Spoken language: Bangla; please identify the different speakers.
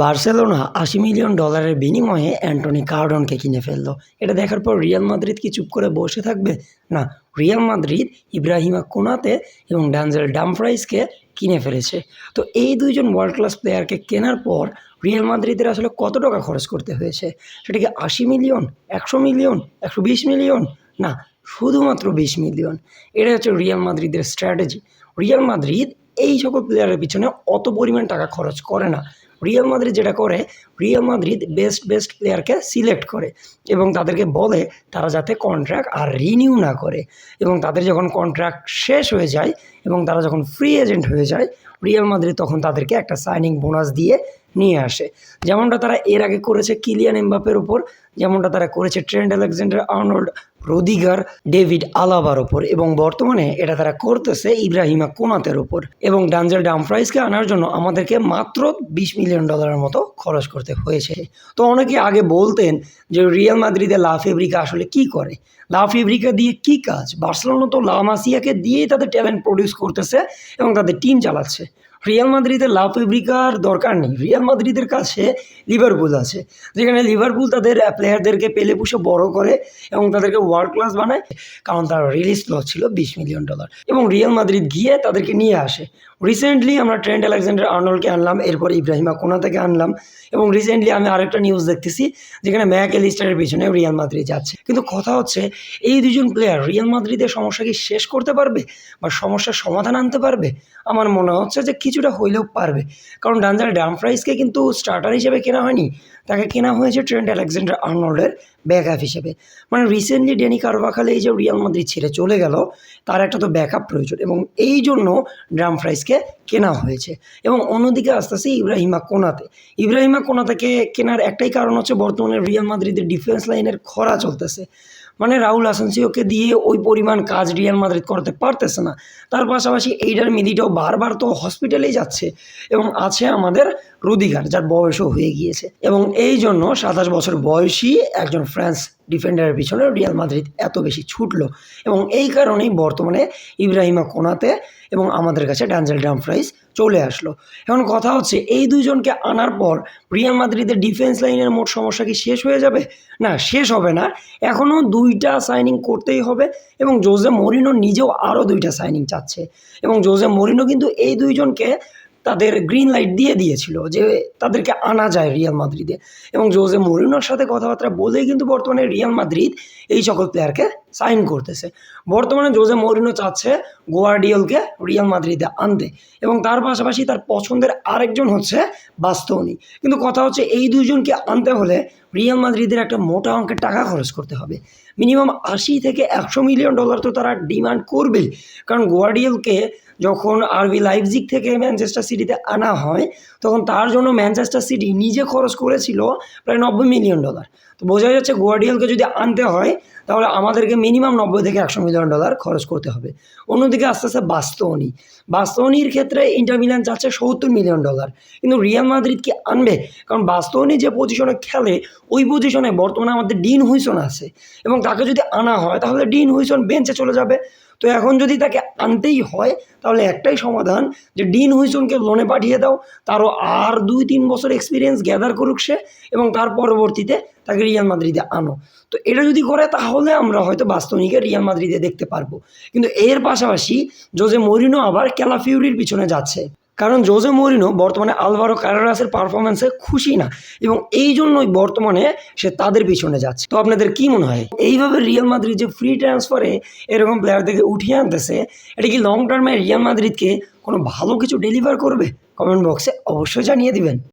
Speaker 1: বার্সেলোনা ৮০ মিলিয়ন ডলারের বিনিময়ে অ্যান্টনি কার্ডনকে কিনে ফেলল। এটা দেখার পর রিয়াল মাদ্রিদ কি চুপ করে বসে থাকবে? না, রিয়াল মাদ্রিদ ইব্রাহিমা কোনাতে এবং ড্যানজেল ডামফ্রাইসকে কিনে ফেলেছে। তো এই দুইজন ওয়ার্ল্ড ক্লাস প্লেয়ারকে কেনার পর রিয়াল মাদ্রিদের আসলে কত টাকা খরচ করতে হয়েছে? সেটা কি ৮০ মিলিয়ন, ১০০ মিলিয়ন, ১২০ মিলিয়ন? না, শুধুমাত্র ২০ মিলিয়ন। এটা হচ্ছে রিয়াল মাদ্রিদের স্ট্র্যাটেজি। রিয়াল মাদ্রিদ এই সকল প্লেয়ারের পিছনে অত পরিমাণ টাকা খরচ করে না। রিয়াল মাদ্রিদ যেটা করে, রিয়াল মাদ্রিদ বেস্ট প্লেয়ারকে সিলেক্ট করে এবং তাদেরকে বলে তারা যাতে কন্ট্রাক্ট আর রিনিউ না করে, এবং তাদের যখন কন্ট্রাক্ট শেষ হয়ে যায় এবং তারা যখন ফ্রি এজেন্ট হয়ে যায়, রিয়াল মাদ্রিদ তখন তাদেরকে একটা সাইনিং বোনাস দিয়ে নিয়ে আসে। যেমনটা তারা এর আগে করেছে কিলিয়ান এমবাপ্পের ওপর, যেমনটা তারা করেছে Trent Alexander Arnold, Rudiger, David আলাবার ওপর, এবং বর্তমানে এটা তারা করতেছে ইব্রাহিমা কোনাতের ওপর। এবং ড্যানজেল ডামফ্রাইসকে আনার জন্য আমাদেরকে মাত্র ২০ মিলিয়ন ডলারের মতো খরচ করতে হয়েছে। তো অনেকে আগে বলতেন যে রিয়াল মাদ্রিদে লা ফেব্রিকা আসলে কি করে, লা ফেব্রিকা দিয়ে কি কাজ? বার্সেলোনা তো লা মাসিয়াকে দিয়েই তাদের ট্যালেন্ট প্রডিউস করতেছে এবং তাদের টিম চালাচ্ছে। রিয়াল মাদ্রিদের লা ফেব্রিকার দরকার নেই। রিয়াল মাদ্রিদের কাছে লিভারপুল আছে, যেখানে লিভারপুল তাদের প্লেয়ারদেরকে পেলে পুষে বড় করে এবং তাদেরকে ওয়ার্ল্ড ক্লাস বানায়, কারণ তার রিলিজ ক্লজ ছিল ২০ মিলিয়ন ডলার, এবং রিয়াল মাদ্রিদ গিয়ে তাদেরকে নিয়ে আসে। রিসেন্টলি আমরা ট্রেন্ট আলেকজান্ডার আর্নল্ডকে আনলাম, এরপর ইব্রাহিমা কোনাতেকে আনলাম, এবং রিসেন্টলি আমি আরেকটা নিউজ দেখতেছি যেখানে ম্যাক এলিস্টারের পিছনে রিয়াল মাদ্রিদ যাচ্ছে। কিন্তু কথা হচ্ছে, এই দুজন প্লেয়ার রিয়াল মাদ্রিদের সমস্যা কি শেষ করতে পারবে বা সমস্যার সমাধান আনতে পারবে? আমার মনে হচ্ছে যে কিছুটা হইলেও পারবে, কারণ ড্যানজেল ডামফ্রাইসকে কিন্তু স্টার্টার হিসেবে কেনা হয়নি, তাকে কেনা হয়েছে ট্রেন্ট আলেকজান্ডার আর্নল্ডের ব্যাকআপ হিসেবে। মানে রিসেন্টলি ড্যানি কারভাখাল এই যে রিয়াল মাদ্রিদ ছেড়ে চলে গেল, তার একটা তো ব্যাকআপ প্রয়োজন, এবং এই জন্য ডামফ্রাইসকে কেনা হয়েছে। এবং অন্যদিকে আস্তে আস্তে ইব্রাহিমা কোনাতেকে কেনার একটাই কারণ হচ্ছে বর্তমানে রিয়াল মাদ্রিদের ডিফেন্স লাইনের খরা চলতেছে। মানে রাউল আসানসিওকে দিয়ে ওই পরিমাণ কাজ রিয়াল মাদ্রিদ করতে পারতেছে না। তার পাশাপাশি এইডার মিলিটাও বারবার তো হসপিটালেই যাচ্ছে, এবং আছে আমাদের রুদিগার, যার বয়সও হয়ে গিয়েছে, এবং এই জন্য ২৭ বছর বয়সী একজন ফ্রান্স ডিফেন্ডারের পিছনে রিয়াল মাদ্রিদ এত বেশি ছুটলো, এবং এই কারণেই বর্তমানে ইব্রাহিমা কোনাতে এবং আমাদের কাছে ড্যানজেল ডামফ্রাইস চলে আসলো। এখন কথা হচ্ছে, এই দুজনকে আনার পর রিয়াল মাদ্রিদের ডিফেন্স লাইনের মোট সমস্যা কি শেষ হয়ে যাবে? না, শেষ হবে না। এখনও 2টা সাইনিং করতেই হবে, এবং জোজে মরিনো নিজেও আরও 2টা সাইনিং চাচ্ছে, এবং জোজে মরিনো কিন্তু এই দুইজনকে তাদের গ্রিন লাইট দিয়ে দিয়েছিল যে তাদেরকে আনা যায় রিয়াল মাদ্রিদে, এবং জোজে মরিনোর সাথে কথাবার্তা বলেই কিন্তু বর্তমানে রিয়াল মাদ্রিদ এই সকল প্লেয়ারকে সাইন করতেছে। বর্তমানে জোজে মরিনো চাচ্ছে গোয়ার্ডিওলকে রিয়াল মাদ্রিদে আনতে, এবং তার পাশাপাশি তার পছন্দের আরেকজন হচ্ছে বাস্তোনি। কিন্তু কথা হচ্ছে, এই দুইজনকে আনতে হলে রিয়াল মাদ্রিদের একটা মোটা অঙ্কের টাকা খরচ করতে হবে। মিনিমাম ৮০ থেকে ১০০ মিলিয়ন ডলার তো তারা ডিমান্ড করবেই, কারণ গোয়ার্ডিওলকে যখন আরবি লাইপজিগ থেকে ম্যানচেস্টার সিটিতে আনা হয়, তখন তার জন্য ম্যানচেস্টার সিটি নিজে খরচ করেছিল প্রায় ৯০ মিলিয়ন ডলার। তো বোঝা যাচ্ছে গোয়ার্ডিওলকে যদি আনতে হয় তাহলে আমাদেরকে মিনিমাম ৯০ থেকে ১০০ মিলিয়ন ডলার খরচ করতে হবে। অন্যদিকে আস্তে আস্তে বাস্তোনির ক্ষেত্রে ইন্টার মিলান চাচ্ছে ৭০ মিলিয়ন ডলার, কিন্তু রিয়াল মাদ্রিদ কি আনবে? কারণ বাস্তোনি যে পজিশনে খেলে ওই পজিশনে বর্তমানে আমাদের ডিন হুইসন আছে, এবং তাকে যদি আনা হয় তাহলে ডিন হুইসন বেঞ্চে চলে যাবে। তো এখন যদি তাকে আনতেই হয় তাহলে একটাই সমাধান, যে ডিন হুইসনকে লোনে পাঠিয়ে দাও, তারও আর ২-৩ বছর এক্সপিরিয়েন্স গ্যাদার করুক সে, এবং তার পরবর্তীতে তাকে রিয়াল মাদ্রিদে আনো। তো এটা যদি করে তাহলে আমরা হয়তো বাস্তোনিকে রিয়াল মাদ্রিদে দেখতে পারবো। কিন্তু এর পাশাপাশি জোজে মরিনো আবার ক্যালাফিওরির পিছনে যাচ্ছে, কারণ জোজে মরিনো বর্তমানে আলভারো কারেরাসের পারফরমেন্সে খুশি না, এবং এই জন্যই বর্তমানে সে তাদের পিছনে যাচ্ছে। তো আপনাদের কি মনে হয়, এইভাবে রিয়াল মাদ্রিদ যে ফ্রি ট্রান্সফারে এরকম প্লেয়ারদেরকে উঠিয়ে আনতেছে, এটা কি লং টার্মে রিয়াল মাদ্রিদকে কোনো ভালো কিছু ডেলিভার করবে? কমেন্ট বক্সে অবশ্যই জানিয়ে দিবেন।